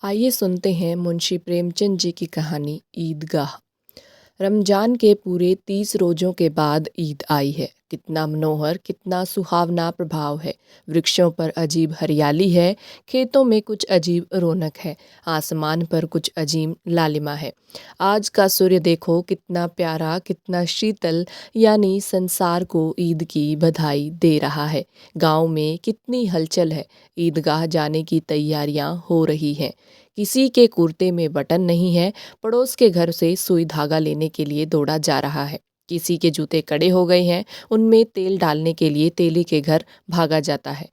आइए सुनते हैं मुंशी प्रेमचंद जी की कहानी ईदगाह। रमजान के पूरे 30 रोज़ों के बाद ईद आई है। कितना मनोहर, कितना सुहावना प्रभाव है। वृक्षों पर अजीब हरियाली है, खेतों में कुछ अजीब रौनक है, आसमान पर कुछ अजीब लालिमा है। आज का सूर्य देखो कितना प्यारा, कितना शीतल, यानी संसार को ईद की बधाई दे रहा है। गांव में कितनी हलचल है, ईदगाह जाने की तैयारियां हो रही हैं। किसी के कुर्ते में बटन नहीं है, पड़ोस के घर से सुई धागा लेने के लिए दौड़ा जा रहा है। किसी के जूते कड़े हो गए हैं, उनमें तेल डालने के लिए तेली के घर भागा जाता है।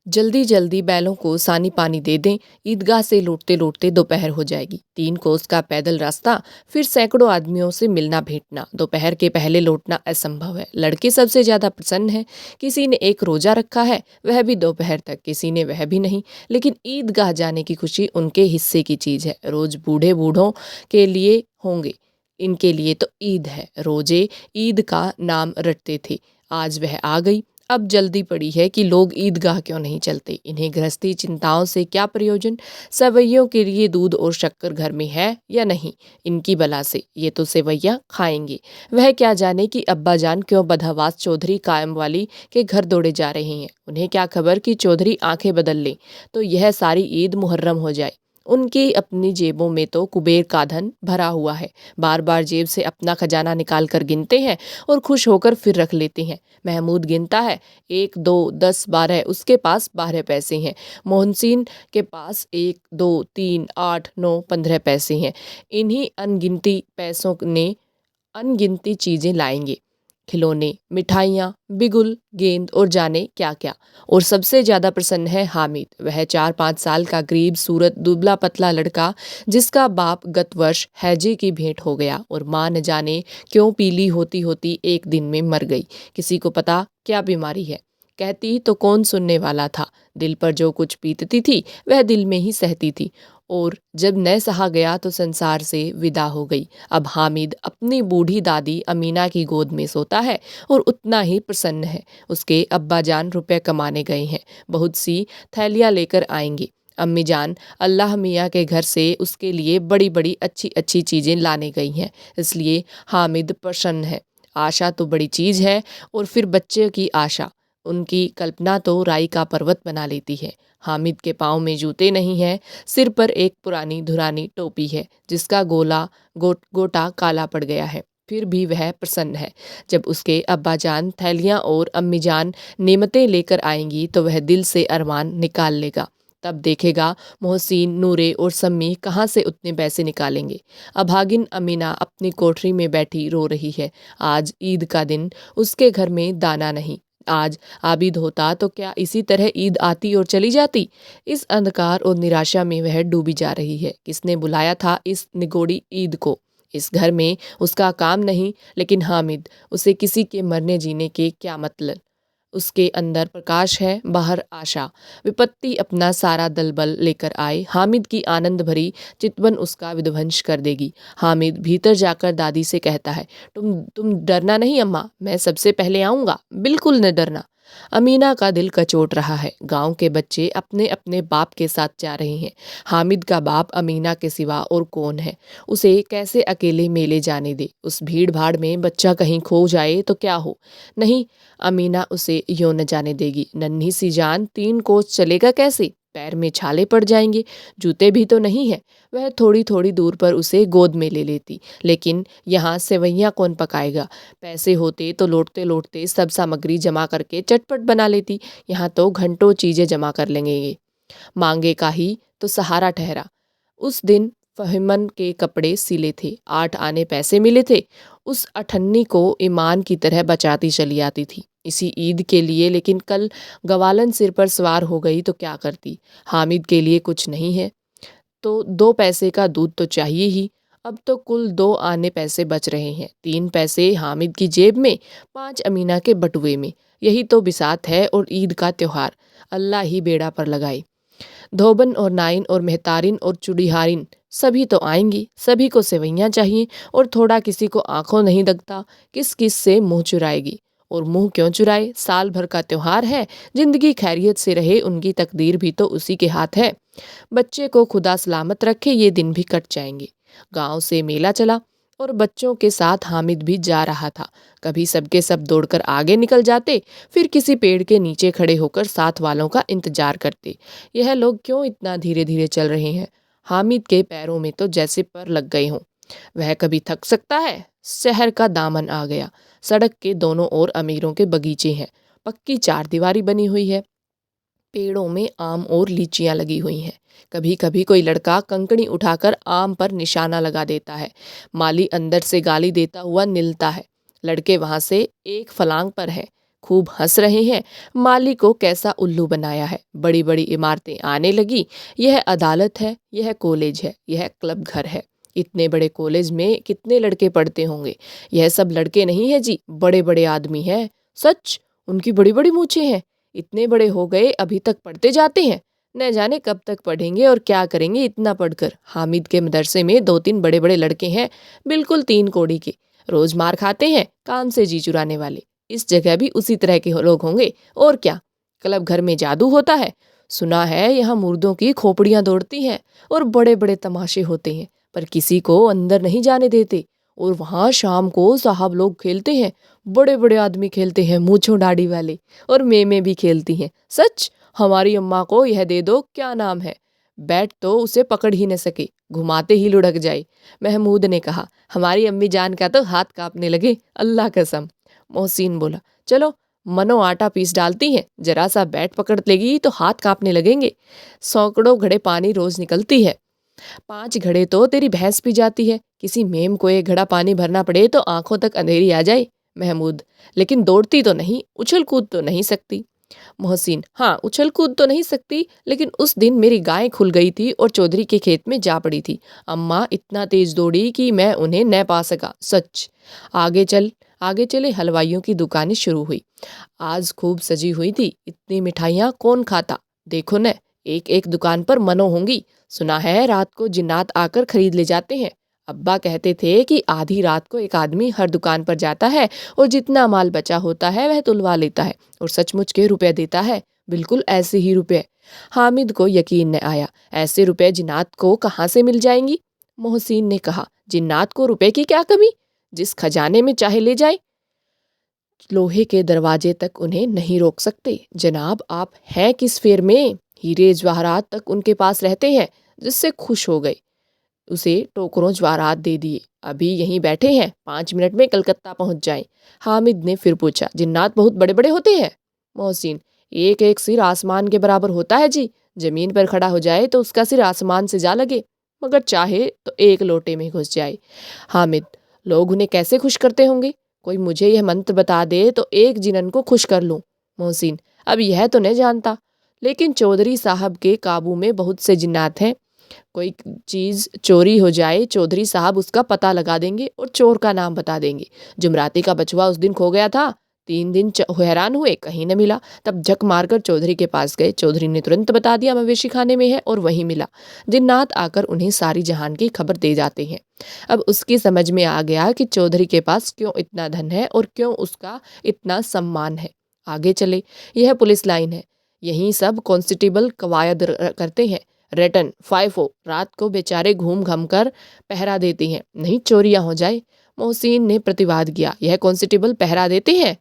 जल्दी जल्दी बैलों को सानी पानी दे दें, ईदगाह से लौटते लौटते दोपहर हो जाएगी। 3 कोस का पैदल रास्ता, फिर सैकड़ों आदमियों से मिलना भेंटना, दोपहर के पहले लौटना असंभव है। लड़के सबसे ज्यादा प्रसन्न हैं। किसी ने एक रोजा रखा है, वह भी दोपहर तक, किसी ने वह भी नहीं। लेकिन ईदगाह जाने की खुशी उनके हिस्से की चीज है। रोज बूढ़े बूढ़ों के लिए होंगे, इनके लिए तो ईद है। रोजे ईद का नाम रटते थे, आज वह आ गई। अब जल्दी पड़ी है कि लोग ईदगाह क्यों नहीं चलते। इन्हें गृहस्थी चिंताओं से क्या प्रयोजन। सेवैयों के लिए दूध और शक्कर घर में है या नहीं, इनकी बला से ये तो सेवैया खाएंगे। वह क्या जाने कि अब्बा जान क्यों बदहवास चौधरी कायम वाली के घर दौड़े जा रहे हैं। उन्हें क्या खबर कि चौधरी आंखें बदल लें तो यह सारी ईद मुहर्रम हो जाए। उनकी अपनी जेबों में तो कुबेर का धन भरा हुआ है। बार बार जेब से अपना खजाना निकाल कर गिनते हैं और खुश होकर फिर रख लेते हैं। महमूद गिनता है, 1 2 10 12, उसके पास 12 पैसे हैं। मोहसिन के पास 1 2 3 8 9 15 पैसे हैं। इन्हीं अनगिनती पैसों ने अनगिनती चीजें लाएंगे, खिलौने, मिठाइयाँ, बिगुल, गेंद और जाने क्या क्या। और सबसे ज्यादा प्रसन्न है हामिद। वह 4-5 साल का गरीब सूरत दुबला पतला लड़का, जिसका बाप गत वर्ष हैजे की भेंट हो गया और माँ न जाने क्यों पीली होती होती एक दिन में मर गई। किसी को पता क्या बीमारी है, कहती तो कौन सुनने वाला था। दिल पर जो कुछ बीतती थी वह दिल में ही सहती थी, और जब न सहा गया तो संसार से विदा हो गई। अब हामिद अपनी बूढ़ी दादी अमीना की गोद में सोता है और उतना ही प्रसन्न है। उसके अब्बा जान रुपए कमाने गए हैं, बहुत सी थैलियाँ लेकर आएंगे। अम्मी जान अल्लाह मियाँ के घर से उसके लिए बड़ी बड़ी अच्छी अच्छी चीज़ें लाने गई हैं, इसलिए हामिद प्रसन्न है। आशा तो बड़ी चीज़ है, और फिर बच्चे की आशा, उनकी कल्पना तो राई का पर्वत बना लेती है। हामिद के पाँव में जूते नहीं हैं, सिर पर एक पुरानी धुरानी टोपी है जिसका गोटा काला पड़ गया है, फिर भी वह प्रसन्न है। जब उसके अब्बा जान थैलियाँ और अम्मी जान नेमतें लेकर आएंगी तो वह दिल से अरमान निकाल लेगा। तब देखेगा मोहसिन, नूरे और सम्मी कहाँ से उतने पैसे निकालेंगे। अभागिन अमीना अपनी कोठरी में बैठी रो रही है। आज ईद का दिन, उसके घर में दाना नहीं। आज आबिद होता तो क्या इसी तरह ईद आती और चली जाती। इस अंधकार और निराशा में वह डूबी जा रही है। किसने बुलाया था इस निगोड़ी ईद को। इस घर में उसका काम नहीं, लेकिन हामिद, उसे किसी के मरने जीने के क्या मतलब। उसके अंदर प्रकाश है, बाहर आशा। विपत्ति अपना सारा दलबल लेकर आए, हामिद की आनंद भरी चितवन उसका विध्वंस कर देगी। हामिद भीतर जाकर दादी से कहता है, तुम डरना नहीं अम्मा, मैं सबसे पहले आऊँगा, बिल्कुल न डरना। अमीना का दिल कचोट रहा है। गांव के बच्चे अपने अपने बाप के साथ जा रहे हैं। हामिद का बाप अमीना के सिवा और कौन है। उसे कैसे अकेले मेले जाने दे। उस भीड़ भाड़ में बच्चा कहीं खो जाए तो क्या हो। नहीं, अमीना उसे यूं न जाने देगी। नन्ही सी जान 3 कोस चलेगा कैसे, पैर में छाले पड़ जाएंगे, जूते भी तो नहीं है। वह थोड़ी थोड़ी दूर पर उसे गोद में ले लेती, लेकिन यहाँ सेवैयाँ कौन पकाएगा। पैसे होते तो लौटते लौटते सब सामग्री जमा करके चटपट बना लेती। यहाँ तो घंटों चीजें जमा कर लेंगे। मांगे का ही तो सहारा ठहरा। उस दिन फहीमन के कपड़े सिले थे, 8 आने पैसे मिले थे। उस अठन्नी को ईमान की तरह बचाती चली आती थी इसी ईद के लिए, लेकिन कल गवालन सिर पर सवार हो गई तो क्या करती। हामिद के लिए कुछ नहीं है तो 2 पैसे का दूध तो चाहिए ही। अब तो कुल 2 आने पैसे बच रहे हैं, 3 पैसे हामिद की जेब में, 5 अमीना के बटुए में। यही तो बिसात है और ईद का त्योहार, अल्लाह ही बेड़ा पर लगाए। धोबन और नाइन और मेहतारिन और चुड़ीहारिन सभी तो आएंगी, सभी को सेवैयाँ चाहिए, और थोड़ा किसी को आंखों नहीं लगता, किस किस से मुंह चुराएगी। और मुंह क्यों चुराए, साल भर का त्योहार है, जिंदगी खैरियत से रहे, उनकी तकदीर भी तो उसी के हाथ है। बच्चे को खुदा सलामत रखे, ये दिन भी कट जाएंगे। गांव से मेला चला और बच्चों के साथ हामिद भी जा रहा था। कभी सबके सब दौड़कर आगे निकल जाते, फिर किसी पेड़ के नीचे खड़े होकर साथ वालों का इंतजार करते। यह लोग क्यों इतना धीरे धीरे चल रहे हैं? हामिद के पैरों में तो जैसे पर लग गए हों। वह कभी थक सकता है। शहर का दामन आ गया। सड़क के दोनों ओर अमीरों के बगीचे हैं। पक्की चारदीवारी बनी हुई है। पेड़ों में आम और लीचियां लगी हुई हैं। कभी कभी कोई लड़का कंकड़ी उठाकर आम पर निशाना लगा देता है। माली अंदर से गाली देता हुआ निलता है। लड़के वहां से एक फलांग पर हैं, खूब हंस रहे हैं। माली को कैसा उल्लू बनाया है। बड़ी बड़ी इमारतें आने लगी। यह अदालत है, यह कॉलेज है, यह क्लब घर है। इतने बड़े कॉलेज में कितने लड़के पढ़ते होंगे? यह सब लड़के नहीं है जी, बड़े बड़े आदमी हैं। सच, उनकी बड़ी बड़ी मूछें हैं। इतने बड़े हो गए अभी तक पढ़ते जाते हैं। न जाने कब तक पढ़ेंगे और क्या करेंगे इतना पढ़कर। हामिद के मदरसे में 2-3 बड़े बड़े लड़के हैं, बिल्कुल 3 कौड़ी के। रोज मार खाते हैं, काम से जी चुराने वाले। इस जगह भी उसी तरह के लोग होंगे और क्या। क्लब घर में जादू होता है। सुना है यहाँ मुर्दों की खोपड़ियां दौड़ती हैं और बड़े बड़े तमाशे होते हैं, पर किसी को अंदर नहीं जाने देते। और वहाँ शाम को साहब लोग खेलते हैं। बड़े बड़े आदमी खेलते हैं, मूंछों दाढ़ी वाले। और मेमें भी खेलती हैं। सच, हमारी अम्मा को यह दे दो, क्या नाम है, बैट तो उसे पकड़ ही न सके, घुमाते ही लुढ़क जाए। महमूद ने कहा। हमारी अम्मी जान का तो हाथ कांपने लगे, अल्लाह कसम। मोहसिन बोला, चलो मनो आटा पीस डालती हैं, जरा सा बैट पकड़ लेगी तो हाथ कांपने लगेंगे। सैकड़ों घड़े पानी रोज निकलती है। 5 घड़े तो तेरी भैंस पी जाती है। किसी मेम को एक घड़ा पानी भरना पड़े तो आंखों तक अंधेरी आ जाए। महमूद, लेकिन दौड़ती तो नहीं, उछल कूद तो नहीं सकती। मोहसिन, हाँ उछल कूद तो नहीं सकती, लेकिन उस दिन मेरी गाय खुल गई थी और चौधरी के खेत में जा पड़ी थी। अम्मा इतना तेज दौड़ी कि मैं उन्हें न पा सका। सच। आगे चले हलवाइयों की दुकानें शुरू हुई। आज खूब सजी हुई थी। इतनी मिठाइयाँ कौन खाता? देखो न, एक एक दुकान पर मनो होंगी। सुना है रात को जिन्नात आकर खरीद ले जाते हैं। अब्बा कहते थे कि आधी रात को एक आदमी हर दुकान पर जाता है और जितना माल बचा होता है वह तुलवा लेता है और सचमुच के रुपए देता है। बिल्कुल ऐसे ही रुपए। हामिद को यकीन न आया। ऐसे रुपए जिन्नात को कहाँ से मिल जाएंगी? मोहसिन ने कहा, जिन्नात को रुपए की क्या कमी, जिस खजाने में चाहे ले जाए। लोहे के दरवाजे तक उन्हें नहीं रोक सकते। जनाब, आप हैं किस फेर में? हीरे जवाहरात तक उनके पास रहते हैं। जिससे खुश हो गए, उसे टोकरों जवाहरात दे दिए। अभी यहीं बैठे हैं, 5 मिनट में कलकत्ता पहुंच जाएं। हामिद ने फिर पूछा, जिन्नात बहुत बड़े बड़े होते हैं? मोहसिन, एक एक सिर आसमान के बराबर होता है जी। जमीन पर खड़ा हो जाए तो उसका सिर आसमान से जा लगे, मगर चाहे तो एक लोटे में घुस जाए। हामिद, लोग उन्हें कैसे खुश करते होंगे? कोई मुझे यह मंत्र बता दे तो एक जिनन को खुश कर लूं। मोहसिन, अब यह तो नहीं जानता, लेकिन चौधरी साहब के काबू में बहुत से जिन्नात हैं। कोई चीज़ चोरी हो जाए, चौधरी साहब उसका पता लगा देंगे और चोर का नाम बता देंगे। जुमराती का बचवा उस दिन खो गया था। 3 दिन हैरान हुए, कहीं न मिला। तब झक मारकर चौधरी के पास गए। चौधरी ने तुरंत बता दिया मवेशी खाने में है, और वहीं मिला। जिन्नात आकर उन्हें सारी जहान की खबर दे जाते हैं। अब उसकी समझ में आ गया कि चौधरी के पास क्यों इतना धन है और क्यों उसका इतना सम्मान है। आगे चले। यह पुलिस लाइन है। यहीं सब कांस्टेबल कवायद करते हैं। रेटन, फाइफो रात को बेचारे घूम घम कर पहरा देते हैं, नहीं चोरियां हो जाए। मोहसिन ने प्रतिवाद किया, यह कांस्टेबल पहरा देते हैं?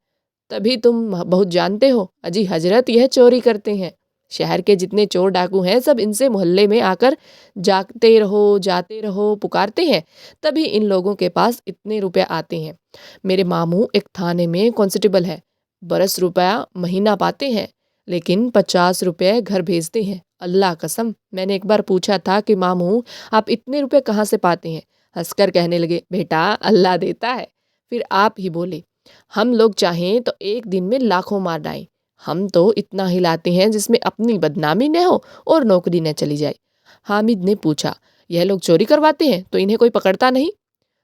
तभी तुम बहुत जानते हो। अजी हजरत, यह चोरी करते हैं। शहर के जितने चोर डाकू हैं सब इनसे मोहल्ले में आकर जाते रहो पुकारते हैं, तभी इन लोगों के पास इतने रुपए आते हैं। मेरे मामू एक थाने में कांस्टेबल है। बरस रुपया महीना पाते हैं, लेकिन 50 रुपये घर भेजते हैं। अल्लाह कसम, मैंने एक बार पूछा था कि मामू आप इतने रुपए कहाँ से पाते हैं? हंसकर कहने लगे, बेटा अल्लाह देता है। फिर आप ही बोले, हम लोग चाहें तो एक दिन में लाखों मार डाएं। हम तो इतना हिलाते हैं जिसमें अपनी बदनामी न हो और नौकरी न चली जाए। हामिद ने पूछा, यह लोग चोरी करवाते हैं तो इन्हें कोई पकड़ता नहीं?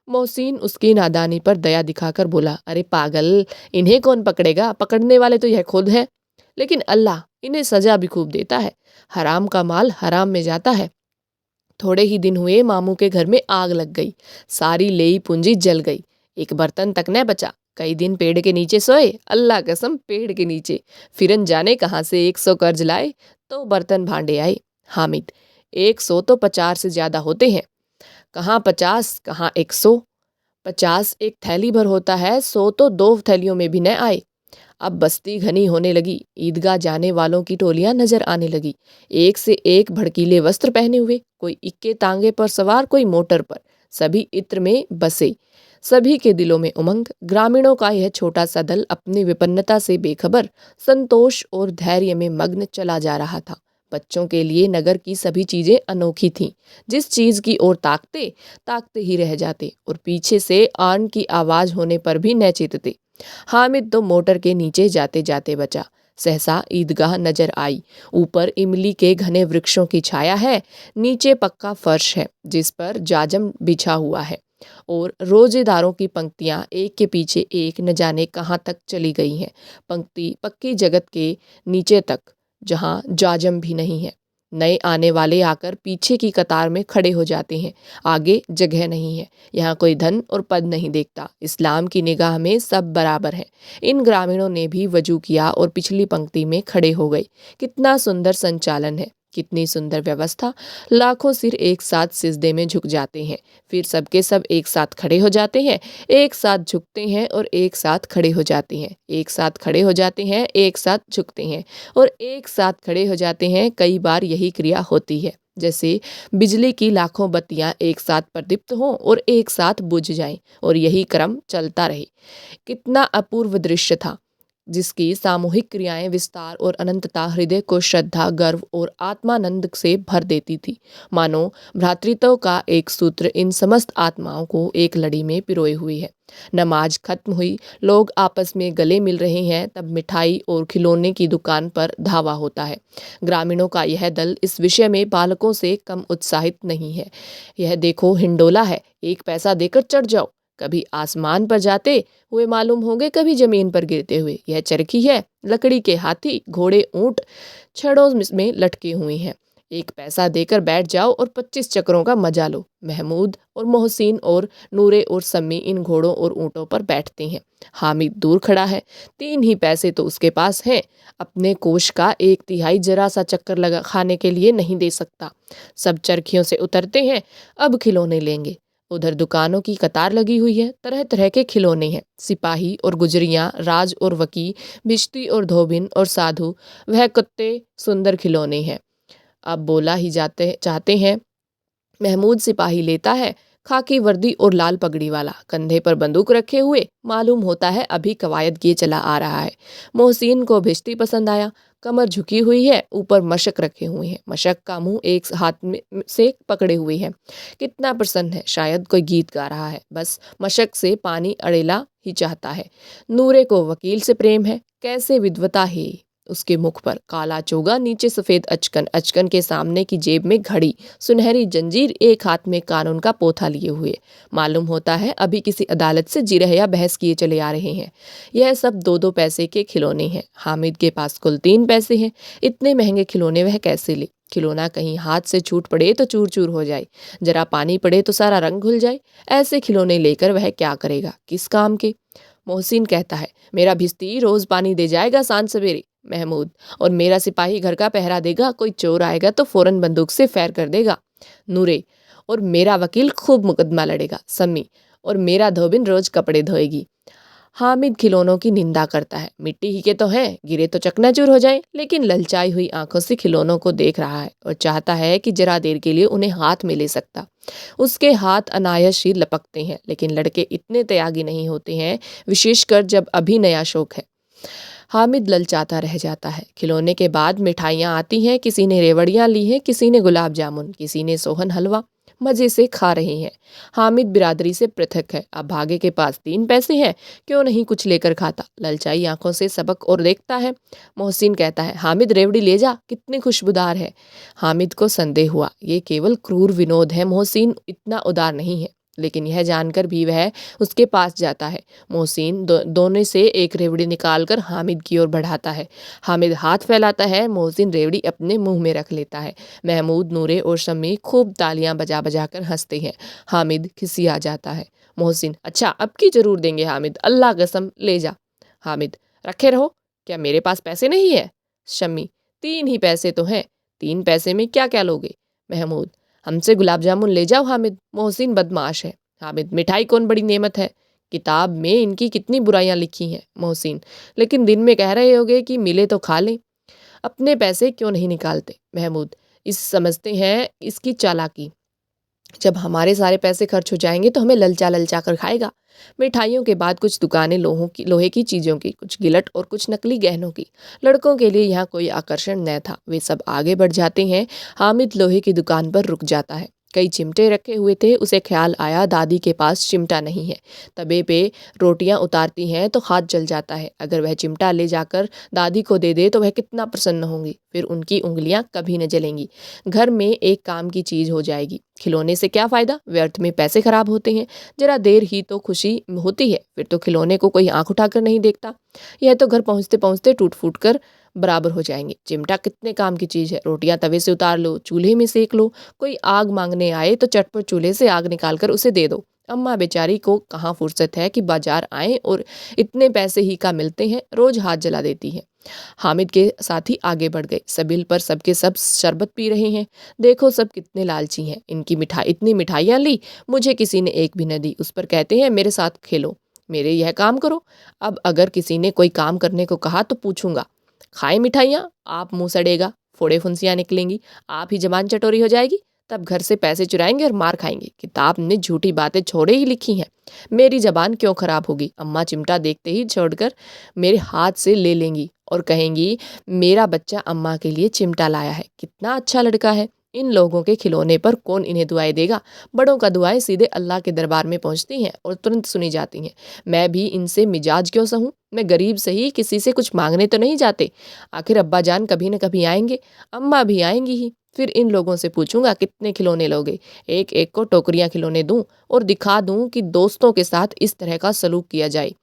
मोहसिन उसकी नादानी पर दया दिखाकर बोला, अरे पागल, इन्हें कौन पकड़ेगा? पकड़ने वाले तो यह खुद है। लेकिन अल्लाह इन्हें सजा भी खूब देता है। हराम का माल हराम में जाता है। थोड़े ही दिन हुए, मामू के घर में आग लग गई। सारी लेई पूंजी जल गई। एक बर्तन तक न बचा। कई दिन पेड़ के नीचे सोए, अल्लाह कसम पेड़ के नीचे। फिरन जाने कहाँ से 100 कर्ज लाए, तो बर्तन भांडे आए। हामिद, 100 तो 50 से ज़्यादा होते हैं। कहाँ 50, कहाँ 100। 50 एक थैली भर होता है, 100 तो 2 थैलियों में भी न आए। अब बस्ती घनी होने लगी। ईदगाह जाने वालों की टोलियां नजर आने लगी, एक से एक भड़कीले वस्त्र पहने हुए, कोई इक्के तांगे पर सवार, कोई मोटर पर। सभी इत्र में बसे, सभी के दिलों में उमंग। ग्रामीणों का यह छोटा सा दल अपनी विपन्नता से बेखबर, संतोष और धैर्य में मग्न चला जा रहा था। बच्चों के लिए नगर की सभी चीजें अनोखी थीं। जिस चीज की ओर ताकते ताकते ही रह जाते, और पीछे से आन की आवाज होने पर भी न चेतते। हामिद तो मोटर के नीचे जाते जाते बचा। सहसा ईदगाह नजर आई। ऊपर इमली के घने वृक्षों की छाया है, नीचे पक्का फर्श है जिस पर जाजम बिछा हुआ है, और रोजेदारों की पंक्तियां एक के पीछे एक न जाने कहाँ तक चली गई हैं। पंक्ति पक्की जगत के नीचे तक, जहाँ जाजम भी नहीं है। नए आने वाले आकर पीछे की कतार में खड़े हो जाते हैं। आगे जगह नहीं है। यहाँ कोई धन और पद नहीं देखता। इस्लाम की निगाह में सब बराबर हैं। इन ग्रामीणों ने भी वजू किया और पिछली पंक्ति में खड़े हो गए। कितना सुंदर संचालन है, कितनी सुंदर व्यवस्था। लाखों सिर एक साथ सिजदे में झुक जाते हैं, फिर सबके सब एक साथ खड़े हो जाते हैं, एक साथ झुकते हैं और एक साथ खड़े हो जाते हैं, एक साथ खड़े हो जाते हैं, एक साथ झुकते हैं और एक साथ खड़े हो जाते हैं। कई बार यही क्रिया होती है, जैसे बिजली की लाखों बत्तियां एक साथ प्रदीप्त हों और एक साथ बुझ जाएं, और यही क्रम चलता रहे। कितना अपूर्व दृश्य था, जिसकी सामूहिक क्रियाएं विस्तार और अनंतता हृदय को श्रद्धा, गर्व और आत्मानंद से भर देती थी। मानो भ्रातृत्व का एक सूत्र इन समस्त आत्माओं को एक लड़ी में पिरोए हुई है। नमाज खत्म हुई, लोग आपस में गले मिल रहे हैं, तब मिठाई और खिलौने की दुकान पर धावा होता है। ग्रामीणों का यह दल इस विषय में बालकों से कम उत्साहित नहीं है। यह देखो हिंडोला है, 1 पैसा देकर चढ़ जाओ। कभी आसमान पर जाते हुए मालूम होंगे, कभी जमीन पर गिरते हुए। यह चरखी है, लकड़ी के हाथी, घोड़े, ऊंट छड़ों में लटके हुए हैं। 1 पैसा देकर बैठ जाओ और 25 चक्रों का मजा लो। महमूद और मोहसिन और नूरे और सम्मी इन घोड़ों और ऊँटों पर बैठते हैं। हामिद दूर खड़ा है, 3 ही पैसे तो उसके पास हैं। अपने कोष का 1/3 जरा सा चक्कर लगा खाने के लिए नहीं दे सकता। सब चरखियों से उतरते हैं, अब खिलौने लेंगे। उधर दुकानों की कतार लगी हुई है, तरह तरह के खिलौने हैं। सिपाही और गुजरियाँ, राज और वकी, भिश्ती और धोबिन और साधु, वह कुत्ते सुंदर खिलौने हैं। अब बोला ही जाते चाहते हैं। महमूद सिपाही लेता है, खाकी वर्दी और लाल पगड़ी वाला, कंधे पर बंदूक रखे हुए, मालूम होता है अभी कवायद किए चला आ रहा है। मोहसिन को भिश्ती पसंद आया, कमर झुकी हुई है, ऊपर मशक रखे हुए हैं, मशक का मुंह एक हाथ में से पकड़े हुए है। कितना प्रसन्न है, शायद कोई गीत गा रहा है, बस मशक से पानी अड़ेला ही चाहता है। नूरे को वकील से प्रेम है, कैसे विद्वता है उसके मुख पर। काला चोगा, नीचे सफ़ेद अचकन, अचकन के सामने की जेब में घड़ी, सुनहरी जंजीर, एक हाथ में कानून का पोथा लिए हुए। मालूम होता है अभी किसी अदालत से जिरह या बहस किए चले आ रहे हैं। यह सब 2-2 पैसे के खिलौने हैं। हामिद के पास कुल 3 पैसे हैं। इतने महंगे खिलौने वह कैसे ले? खिलौना कहीं हाथ से छूट पड़े तो चूर चूर हो जाए, जरा पानी पड़े तो सारा रंग घुल जाए। ऐसे खिलौने लेकर वह क्या करेगा, किस काम के? मोहसिन कहता है, मेरा भिश्ती रोज पानी दे जाएगा सांझ सवेरे। महमूद, और मेरा सिपाही घर का पहरा देगा, कोई चोर आएगा तो फौरन बंदूक से फैर कर देगा। नूरे, और मेरा वकील खूब मुकदमा लड़ेगा। सम्मी, और मेरा धोबिन रोज कपड़े धोएगी। हामिद खिलौनों की निंदा करता है, मिट्टी ही के तो हैं, गिरे तो चकनाचूर हो जाए, लेकिन ललचाई हुई आंखों से खिलौनों को देख रहा है और चाहता है कि जरा देर के लिए उन्हें हाथ में ले सकता। उसके हाथ अनायास ही लपकते हैं, लेकिन लड़के इतने त्यागी नहीं होते हैं, विशेषकर जब अभी नया शौक है। हामिद ललचाता रह जाता है। खिलौने के बाद मिठाइयाँ आती हैं, किसी ने रेवड़ियाँ ली हैं, किसी ने गुलाब जामुन, किसी ने सोहन हलवा। मज़े से खा रहे हैं। हामिद बिरादरी से पृथक है। अब भागे के पास 3 पैसे हैं, क्यों नहीं कुछ लेकर खाता? ललचाई आंखों से सबक और देखता है। मोहसिन कहता है, हामिद रेवड़ी ले जा, कितनी खुशबूदार है। हामिद को संदेह हुआ, ये केवल क्रूर विनोद है, मोहसिन इतना उदार नहीं है। लेकिन यह जानकर भी वह उसके पास जाता है। मोहसिन दोनों से एक रेवड़ी निकालकर हामिद की ओर बढ़ाता है। हामिद हाथ फैलाता है, मोहसिन रेवड़ी अपने मुंह में रख लेता है। महमूद, नूरे और शम्मी खूब तालियां बजा बजा कर हंसते हैं। हामिद खिसिया जाता है। मोहसिन, अच्छा अब की जरूर देंगे हामिद, अल्लाह कसम ले जा। हामिद, रखे रहो, क्या मेरे पास पैसे नहीं है? शम्मी, 3 ही पैसे तो हैं, 3 पैसे में क्या क्या लोगे? महमूद, हमसे गुलाब जामुन ले जाओ हामिद। मोहसिन बदमाश है। हामिद, मिठाई कौन बड़ी नेमत है? किताब में इनकी कितनी बुराइयां लिखी हैं। मोहसिन, लेकिन दिन में कह रहे होगे कि मिले तो खा लें, अपने पैसे क्यों नहीं निकालते? महमूद, इस समझते हैं इसकी चालाकी, जब हमारे सारे पैसे खर्च हो जाएंगे तो हमें ललचा ललचा कर खाएगा। मिठाइयों के बाद कुछ दुकानें लोहे की चीज़ों की, कुछ गिलट और कुछ नकली गहनों की। लड़कों के लिए यहाँ कोई आकर्षण न था, वे सब आगे बढ़ जाते हैं। हामिद लोहे की दुकान पर रुक जाता है। कई चिमटे रखे हुए थे, उसे ख्याल आया दादी के पास चिमटा नहीं है। तवे पे रोटियां उतारती हैं तो हाथ जल जाता है। अगर वह चिमटा ले जाकर दादी को दे दे तो वह कितना प्रसन्न होंगी, फिर उनकी उंगलियां कभी न जलेंगी। घर में एक काम की चीज़ हो जाएगी। खिलौने से क्या फ़ायदा, व्यर्थ में पैसे खराब होते हैं। जरा देर ही तो खुशी होती है, फिर तो खिलौने को कोई आंख उठाकर नहीं देखता। यह तो घर पहुँचते पहुँचते टूट फूट कर बराबर हो जाएंगे। चिमटा कितने काम की चीज़ है, रोटियां तवे से उतार लो, चूल्हे में सेक लो, कोई आग मांगने आए तो चटपट चूल्हे से आग निकाल कर उसे दे दो। अम्मा बेचारी को कहाँ फुर्सत है कि बाजार आए और इतने पैसे ही का मिलते हैं, रोज हाथ जला देती है। हामिद के साथी आगे बढ़ गए। सबिल पर सबके सब शरबत पी रहे हैं। देखो सब कितने लालची हैं, इतनी मिठाइयाँ ली, मुझे किसी ने एक भी न दी। उस पर कहते हैं मेरे साथ खेलो, मेरे यह काम करो। अब अगर किसी ने कोई काम करने को कहा तो पूछूंगा, खाए मिठाइयाँ, आप मुंह सड़ेगा, फोड़े फुंसियाँ निकलेंगी, आप ही जबान चटोरी हो जाएगी, तब घर से पैसे चुराएंगे और मार खाएंगे। किताब ने झूठी बातें छोड़े ही लिखी हैं, मेरी जबान क्यों खराब होगी? अम्मा चिमटा देखते ही छोड़कर मेरे हाथ से ले लेंगी और कहेंगी मेरा बच्चा अम्मा के लिए चिमटा लाया है, कितना अच्छा लड़का है। इन लोगों के खिलौने पर कौन इन्हें दुआएं देगा? बड़ों का दुआएं सीधे अल्लाह के दरबार में पहुंचती हैं और तुरंत सुनी जाती हैं। मैं भी इनसे मिजाज क्यों सहूं? मैं गरीब सही, किसी से कुछ मांगने तो नहीं जाते। आखिर अब्बा जान कभी न कभी आएंगे, अम्मा भी आएंगी ही। फिर इन लोगों से पूछूंगा कितने खिलौने लोगे, एक एक को टोकरियां खिलौने दूं और दिखा दूं कि दोस्तों के साथ इस तरह का सलूक किया जाए।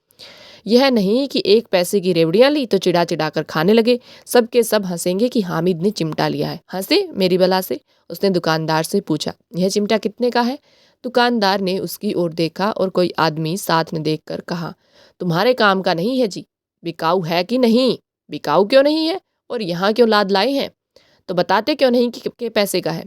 यह नहीं कि एक पैसे की रेवड़ियां ली तो चिढ़ा चिढ़ा कर खाने लगे। सबके सब हंसेंगे कि हामिद ने चिमटा लिया है। हंसे मेरी बला से। उसने दुकानदार से पूछा, यह चिमटा कितने का है? दुकानदार ने उसकी ओर देखा और कोई आदमी साथ में देखकर कहा, तुम्हारे काम का नहीं है जी, बिकाऊ है कि नहीं? बिकाऊ क्यों नहीं है और यहाँ क्यों लाद लाए हैं? तो बताते क्यों नहीं कि कितने पैसे का है?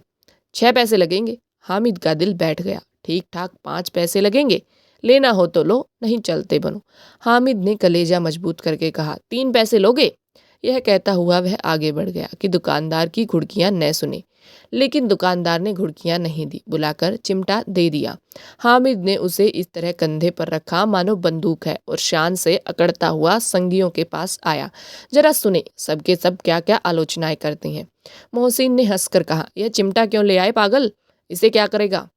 6 पैसे लगेंगे। हामिद का दिल बैठ गया। ठीक ठाक 5 पैसे लगेंगे, लेना हो तो लो, नहीं चलते बनो। हामिद ने कलेजा मजबूत करके कहा, 3 पैसे लोगे? यह कहता हुआ वह आगे बढ़ गया कि दुकानदार की घुड़कियां न सुने। लेकिन दुकानदार ने घुड़कियां नहीं दी, बुलाकर चिमटा दे दिया। हामिद ने उसे इस तरह कंधे पर रखा मानो बंदूक है और शान से अकड़ता हुआ संगियों के पास आया। जरा सुने सबके सब क्या क्या आलोचनाएं करते हैं। मोहसिन ने हंसकर कहा, यह चिमटा क्यों ले आए पागल, इसे क्या करेगा?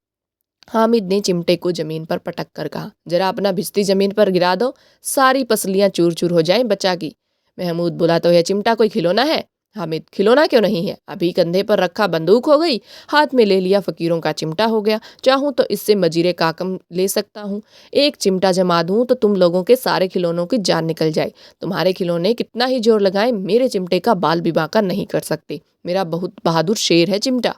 हामिद ने चिमटे को जमीन पर पटक कर कहा, जरा अपना भिश्ती जमीन पर गिरा दो, सारी पसलियां चूर चूर हो जाएं बचा की। महमूद बोला, तो यह चिमटा कोई खिलौना है? हामिद, खिलौना क्यों नहीं है, अभी कंधे पर रखा बंदूक हो गई, हाथ में ले लिया फकीरों का चिमटा हो गया। चाहूं तो इससे मजीरे काकम ले सकता हूँ। एक चिमटा जमा दूं तो तुम लोगों के सारे खिलौनों की जान निकल जाए। तुम्हारे खिलौने कितना ही जोर लगाएं, मेरे चिमटे का बाल भी बांका नहीं कर सकते। मेरा बहुत बहादुर शेर है चिमटा।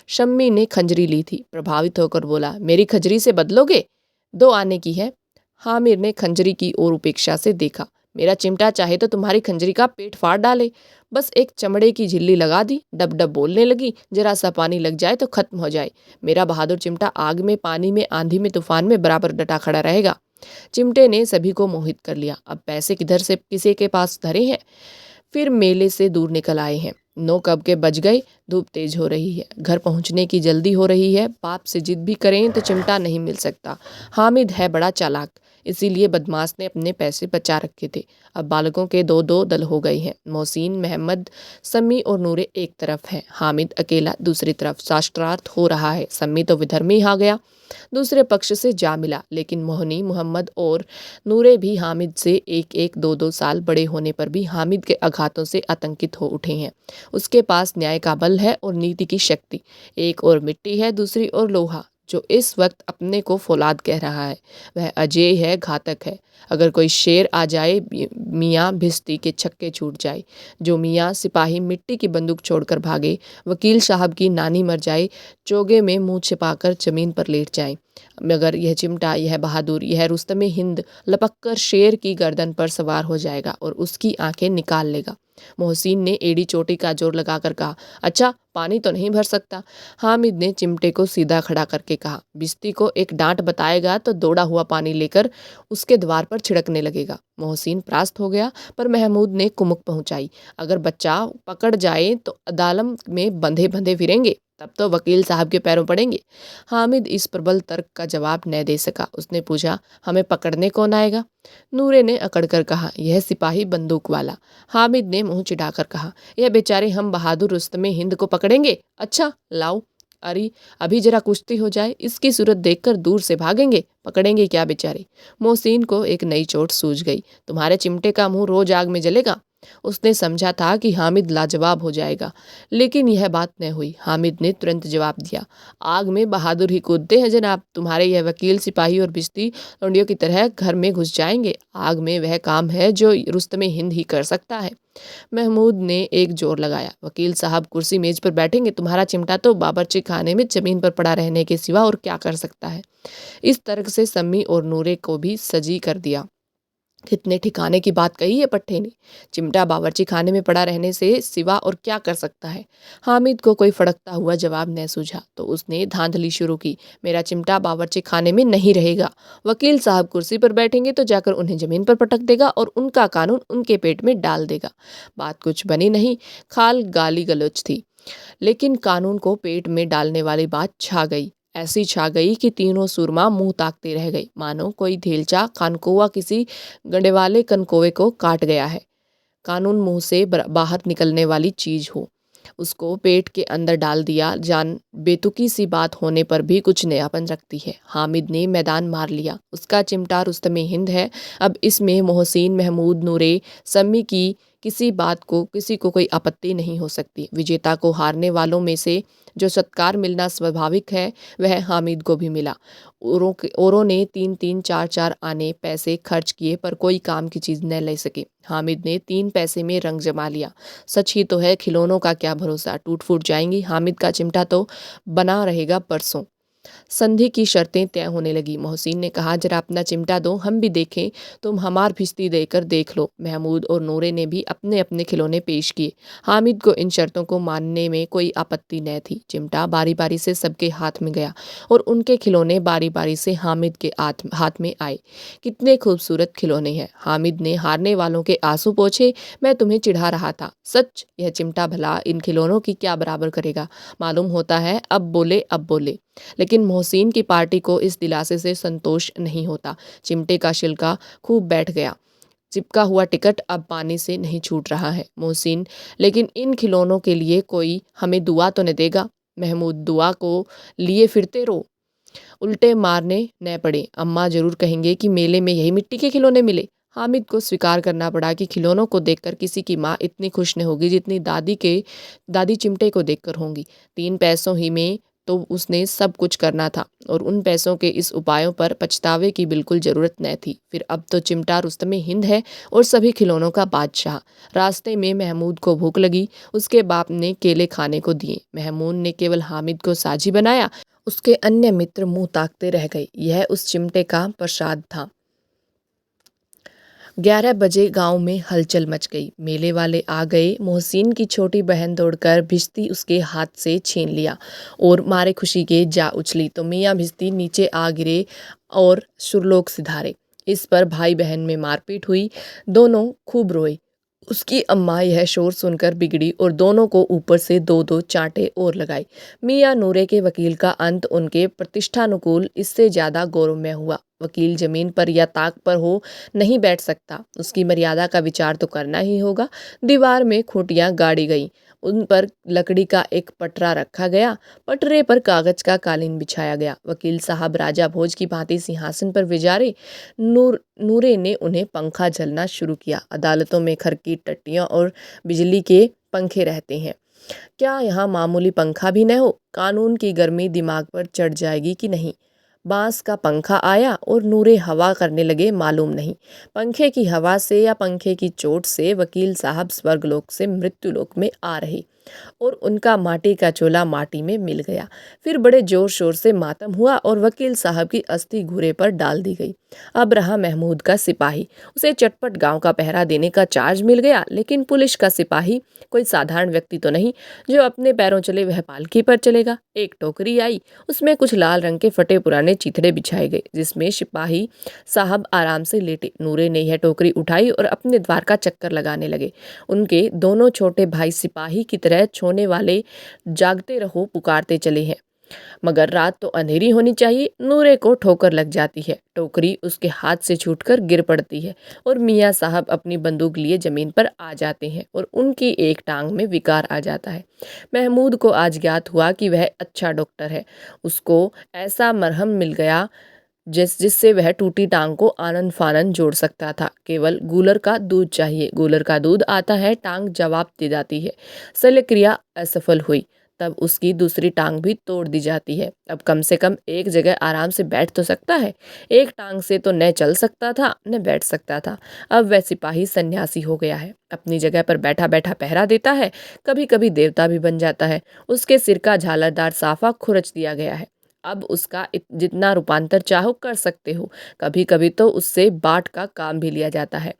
शम्मी ने खंजरी ली थी, प्रभावित होकर बोला, मेरी खंजरी से बदलोगे? 2 आने की है। हामिर ने खंजरी की ओर उपेक्षा से देखा, मेरा चिमटा चाहे तो तुम्हारी खंजरी का पेट फाड़ डाले। बस एक चमड़े की झिल्ली लगा दी, डब डब बोलने लगी, जरा सा पानी लग जाए तो खत्म हो जाए। मेरा बहादुर चिमटा आग में, पानी में, आंधी में, तूफान में बराबर डटा खड़ा रहेगा। चिमटे ने सभी को मोहित कर लिया। अब पैसे किधर से किसी के पास धरे हैं? फिर मेले से दूर निकल आए हैं। 9 कब के बज गए, धूप तेज हो रही है, घर पहुंचने की जल्दी हो रही है। बाप से जिद भी करें तो चिमटा नहीं मिल सकता। हामिद है बड़ा चालाक, इसीलिए बदमाश ने अपने पैसे बचा रखे थे। अब बालकों के 2-2 दल हो गए हैं। मोहसिन, मोहम्मद, सम्मी और नूरे एक तरफ हैं, हामिद अकेला दूसरी तरफ। शास्त्रार्थ हो रहा है। सम्मी तो विधर्मी आ गया, दूसरे पक्ष से जा मिला, लेकिन मोहनी, मोहम्मद और नूरे भी हामिद से 1-1, 2-2 साल बड़े होने पर भी हामिद के आघातों से आतंकित हो उठे हैं। उसके पास न्याय का बल है और नीति की शक्ति। एक और मिट्टी है, दूसरी ओर लोहा। जो इस वक्त अपने को फौलाद कह रहा है वह अजेय है, घातक है। अगर कोई शेर आ जाए, मियाँ भिश्ती के छक्के छूट जाए। जो मियाँ सिपाही मिट्टी की बंदूक छोड़कर भागे, वकील साहब की नानी मर जाए, चोगे में मुंह छिपाकर जमीन पर लेट जाए, मगर यह चिमटा, यह बहादुर, यह रुस्तमे हिंद लपक कर शेर की गर्दन पर सवार हो जाएगा और उसकी आंखें निकाल लेगा। मोहसिन ने एड़ी चोटी का जोर लगाकर कहा, अच्छा पानी तो नहीं भर सकता। हामिद ने चिमटे को सीधा खड़ा करके कहा, भिश्ती को एक डांट बताएगा तो दौड़ा हुआ पानी लेकर उसके द्वार पर छिड़कने लगेगा। मोहसिन परास्त हो गया, पर महमूद ने कुमुक पहुंचाई, अगर बच्चा पकड़ जाए तो अदालत में बंधे बंधे फिरेंगे, तब तो वकील साहब के पैरों पड़ेंगे। हामिद इस प्रबल तर्क का जवाब न दे सका। उसने पूछा, हमें पकड़ने कौन आएगा? नूरे ने अकड़कर कहा, यह सिपाही बंदूक वाला। हामिद ने मुंह चिढ़ाकर कहा, यह बेचारे हम बहादुर रुस्तमे हिंद को पकड़ेंगे? अच्छा लाओ, अरे अभी जरा कुश्ती हो जाए, इसकी सूरत देखकर दूर से भागेंगे, पकड़ेंगे क्या बेचारे। मोहसिन को एक नई चोट सूझ गई। तुम्हारे चिमटे का मुंह रोज आग में जलेगा। उसने समझा था कि हामिद लाजवाब हो जाएगा, लेकिन यह बात न हुई। हामिद ने तुरंत जवाब दिया, आग में बहादुर ही कूदते हैं जनाब। तुम्हारे यह वकील सिपाही और भिश्ती लौंडियों की तरह घर में घुस जाएंगे। आग में वह काम है जो रुस्तमे हिंद ही कर सकता है। महमूद ने एक जोर लगाया, वकील साहब कुर्सी मेज पर बैठेंगे, तुम्हारा चिमटा तो बावर्ची खाने में जमीन पर पड़ा रहने के सिवा और क्या कर सकता है। इस तर्क से सम्मी और नूरे को भी सजी कर दिया। कितने ठिकाने की बात कही है पट्टे ने। चिमटा बावर्ची खाने में पड़ा रहने से सिवा और क्या कर सकता है। हामिद को कोई फड़कता हुआ जवाब न सूझा, तो उसने धांधली शुरू की, मेरा चिमटा बावर्ची खाने में नहीं रहेगा। वकील साहब कुर्सी पर बैठेंगे तो जाकर उन्हें जमीन पर पटक देगा और उनका कानून उनके पेट में डाल देगा। बात कुछ बनी नहीं, खाल गाली गलौज थी, लेकिन कानून को पेट में डालने वाली बात छा गई। ऐसी छा गई कि तीनों सुरमा मुंह ताकते रह गए, मानो कोई धेलचा कानकोवा किसी गंडेवाले कनकोवे को काट गया है। कानून मुंह से बाहर निकलने वाली चीज हो, उसको पेट के अंदर डाल दिया, जान बेतुकी सी बात होने पर भी कुछ नयापन रखती है। हामिद ने मैदान मार लिया। उसका चिमटा रुस्तमे हिंद है। अब इसमें मोहसिन, महमूद, नूरे, सम्मी की किसी बात को, किसी को कोई आपत्ति नहीं हो सकती। विजेता को हारने वालों में से जो सत्कार मिलना स्वाभाविक है, वह हामिद को भी मिला। औरों ने 3-3, 4-4 आने पैसे खर्च किए, पर कोई काम की चीज़ न ले सके। हामिद ने 3 पैसे में रंग जमा लिया। सच ही तो है, खिलौनों का क्या भरोसा, टूट फूट जाएंगी। हामिद का चिमटा तो बना रहेगा परसों। संधि की शर्तें तय होने लगी। मोहसिन ने कहा, जरा अपना चिमटा दो, हम भी देखें। तुम हमार भिश्ती देकर देख लो। महमूद और नूरे ने भी अपने अपने खिलौने पेश किए। हामिद को इन शर्तों को मानने में कोई आपत्ति न थी। चिमटा बारी बारी से सबके हाथ में गया और उनके खिलौने बारी बारी से हामिद के हाथ में आए। कितने खूबसूरत खिलौने हैं। हामिद ने हारने वालों के आंसू पोंछे। मैं तुम्हें चिढ़ा रहा था, सच यह चिमटा भला इन खिलौनों की क्या बराबर करेगा। मालूम होता है अब बोले। लेकिन मोहसिन की पार्टी को इस दिलासे से संतोष नहीं होता। चिमटे का छिलका खूब बैठ गया। चिपका हुआ टिकट अब पानी से नहीं छूट रहा है। मोहसिन, लेकिन इन खिलौनों के लिए कोई हमें दुआ तो न देगा। महमूद, दुआ को लिए फिरते रहो, उल्टे मारने न पड़े। अम्मा जरूर कहेंगे कि मेले में यही मिट्टी के खिलौने मिले। हामिद को स्वीकार करना पड़ा कि खिलौनों को देखकर किसी की माँ इतनी खुश न होगी जितनी दादी चिमटे को देखकर होंगी। 3 पैसों ही में तो उसने सब कुछ करना था और उन पैसों के इस उपायों पर पछतावे की बिल्कुल जरूरत न थी। फिर अब तो चिमटा रुस्तमे हिंद है और सभी खिलौनों का बादशाह। रास्ते में महमूद को भूख लगी। उसके बाप ने केले खाने को दिए। महमूद ने केवल हामिद को साझी बनाया। उसके अन्य मित्र मुंह ताकते रह गए। यह उस चिमटे का प्रसाद था। 11 बजे गांव में हलचल मच गई। मेले वाले आ गए। मोहसिन की छोटी बहन दौड़कर भिश्ती उसके हाथ से छीन लिया और मारे खुशी के जा उछली तो मियाँ भिश्ती नीचे आ गिरे और सुरलोक सिधारे। इस पर भाई बहन में मारपीट हुई। दोनों खूब रोए। उसकी अम्मा यह शोर सुनकर बिगड़ी और दोनों को ऊपर से 2-2 चांटे और लगाई। मियाँ नूरे के वकील का अंत उनके प्रतिष्ठानुकूल इससे ज़्यादा गौरवमय हुआ। वकील जमीन पर या ताक पर हो नहीं बैठ सकता, उसकी मर्यादा का विचार तो करना ही होगा। दीवार में खूंटियाँ गाड़ी गई, उन पर लकड़ी का एक पटरा रखा गया। पटरे पर कागज का कालीन बिछाया गया। वकील साहब राजा भोज की भांति सिंहासन पर विचारे। नूरे ने उन्हें पंखा झलना शुरू किया। अदालतों में खर की टट्टियों और बिजली के पंखे रहते हैं। क्या यहाँ मामूली पंखा भी न हो? कानून की गर्मी दिमाग पर चढ़ जाएगी कि नहीं? बांस का पंखा आया और नूरे हवा करने लगे मालूम नहीं। पंखे की हवा से या पंखे की चोट से वकील साहब स्वर्गलोक से मृत्युलोक में आ रहे और उनका माटी का चोला माटी में मिल गया। फिर बड़े जोर शोर से मातम हुआ और वकील साहब की अस्थि घूरे पर डाल दी गई। अब रहा महमूद का सिपाही। उसे चटपट गांव का पहरा देने का चार्ज मिल गया, लेकिन पुलिस का सिपाही कोई साधारण व्यक्ति तो नहीं जो अपने पैरों चले वह पालकी पर चलेगा। एक टोकरी आई, उसमें कुछ लाल रंग के फटे पुराने चीथड़े बिछाए गए, जिसमें सिपाही साहब आराम से लेटे। नूरे ने यह टोकरी उठाई और अपने द्वार का चक्कर लगाने लगे। उनके दोनों छोटे भाई सिपाही की तरह छोने वाले जागते रहो पुकारते चले हैं, मगर रात तो अंधेरी होनी चाहिए। नूरे को ठोकर लग जाती है, टोकरी उसके हाथ से छूटकर गिर पड़ती है और मियाँ साहब अपनी बंदूक लिए जमीन पर आ जाते हैं और उनकी एक टांग में विकार आ जाता है। महमूद को आज ज्ञात हुआ कि वह अच्छा डॉक्टर है। उसको ऐसा मरहम मिल गया जिससे वह टूटी टांग को आनन फानन जोड़ सकता था। केवल गूलर का दूध चाहिए। गूलर का दूध आता है, टांग जवाब दे जाती है। शल्यक्रिया असफल हुई, तब उसकी दूसरी टांग भी तोड़ दी जाती है। अब कम से कम एक जगह आराम से बैठ तो सकता है। एक टांग से तो न चल सकता था न बैठ सकता था। अब वह सिपाही सन्यासी हो गया है, अपनी जगह पर बैठा बैठा पहरा देता है, कभी कभी देवता भी बन जाता है। उसके सिर का झालरदार साफा खुरच दिया गया है। अब उसका जितना रूपांतर चाहो कर सकते हो। कभी कभी तो उससे बाट का काम भी लिया जाता है।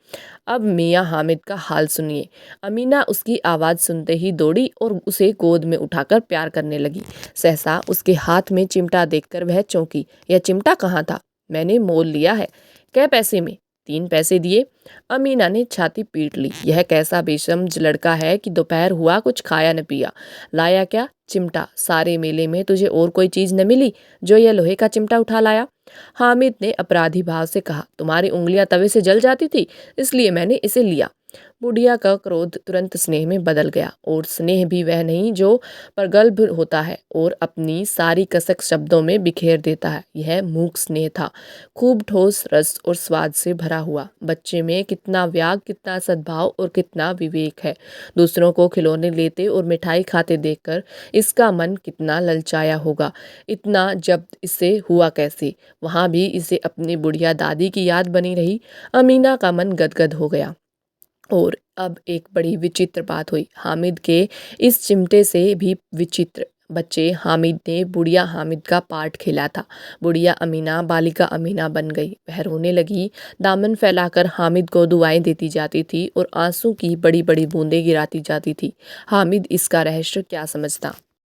अब मियाँ हामिद का हाल सुनिए। अमीना उसकी आवाज़ सुनते ही दौड़ी और उसे गोद में उठाकर प्यार करने लगी। सहसा उसके हाथ में चिमटा देखकर वह चौंकी। यह चिमटा कहाँ था? मैंने मोल लिया है। कै पैसे में? 3 पैसे दिए। अमीना ने छाती पीट ली। यह कैसा बेशर्म लड़का है कि दोपहर हुआ कुछ खाया न पिया। लाया क्या? चिमटा। सारे मेले में तुझे और कोई चीज न मिली जो यह लोहे का चिमटा उठा लाया? हामिद ने अपराधी भाव से कहा, तुम्हारी उंगलियां तवे से जल जाती थी, इसलिए मैंने इसे लिया। बुढ़िया का क्रोध तुरंत स्नेह में बदल गया, और स्नेह भी वह नहीं जो प्रगल्भ होता है और अपनी सारी कसक शब्दों में बिखेर देता है। यह मूक स्नेह था, खूब ठोस रस और स्वाद से भरा हुआ। बच्चे में कितना व्याग, कितना सद्भाव और कितना विवेक है। दूसरों को खिलौने लेते और मिठाई खाते देखकर इसका मन कितना ललचाया होगा। इतना जब इसे हुआ कैसे? वहाँ भी इसे अपनी बुढ़िया दादी की याद बनी रही। अमीना का मन गदगद हो गया। और अब एक बड़ी विचित्र बात हुई। हामिद के इस चिमटे से भी विचित्र। बच्चे हामिद ने बुढ़िया हामिद का पार्ट खेला था। बुढ़िया अमीना बालिका अमीना बन गई। वह रोने लगी, दामन फैलाकर हामिद को दुआएं देती जाती थी और आंसू की बड़ी बड़ी बूंदें गिराती जाती थी। हामिद इसका रहस्य क्या समझता?